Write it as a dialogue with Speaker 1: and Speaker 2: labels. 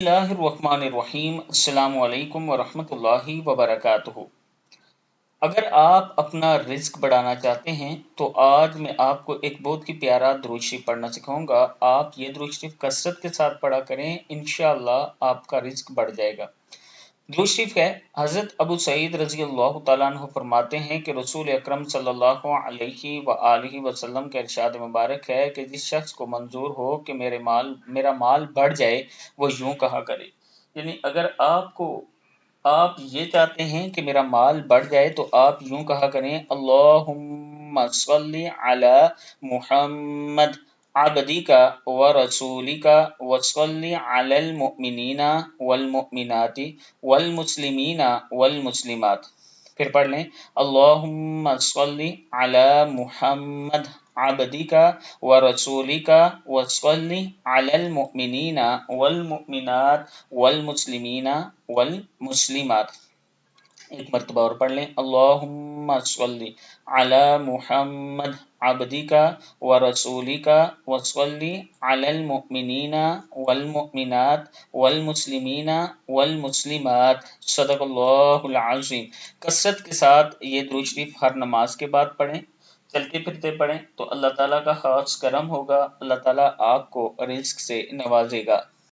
Speaker 1: बिस्मिल्लाहिर्रहमानिर्रहीम। अस्सलाम वालेकुम वरहमतुल्लाहि वबरकातुहू। अगर आप अपना रिस्क बढ़ाना चाहते हैं तो आज मैं आपको एक बहुत ही प्यारा दुरूद शरीफ पढ़ना सिखाऊंगा। आप ये दुरूद शरीफ कसरत के साथ पढ़ा करें, इंशाअल्लाह आपका रिस्क बढ़ जाएगा। दुरूद शरीफ है, हज़रत अबू सईद रज़ी अल्लाह तआला अन्हु फरमाते हैं कि रसूल अकरम सल्लल्लाहु अलैहि वसल्लम का इरशाद मुबारक है कि जिस शख्स को मंजूर हो कि मेरा माल बढ़ जाए, वो यूं कहा करे। यानी अगर आप ये चाहते हैं कि मेरा माल बढ़ जाए तो आप यूं कहा करें, अल्लाहुम्मा सल्लि अला मुहम्मद अब्दिका व रसूलिका वसल्लि अलल मुमिनीना वल मुमिनाति वल मुस्लिमीना वल मुस्लिमात। फिर पढ़ लें, अल्लाहुम्मा सल्लि अला मुहम्मद अब्दिका व रसूलिका वसल्लि अलल मुमिनीना वल मुमिनात वल मुस्लिमीना वल मुस्लिमात। एक मरतबा और पढ़ लें, अल्लाहुम्मा सल्लि अला मुहम्मद अब्दिका व रसूलिका वसल्लि अलल मुमिनीना वल मुमिनात वल मुस्लिमीना वल मुस्लिमात। सदक़ल्लाहुल अज़ीम। कसरत के साथ ये दुरूद शरीफ हर नमाज के बाद पढ़ें, चलते फिरते पढ़ें तो अल्लाह ताला का खास करम होगा, अल्लाह ताला आपको रिज़्क से नवाजेगा।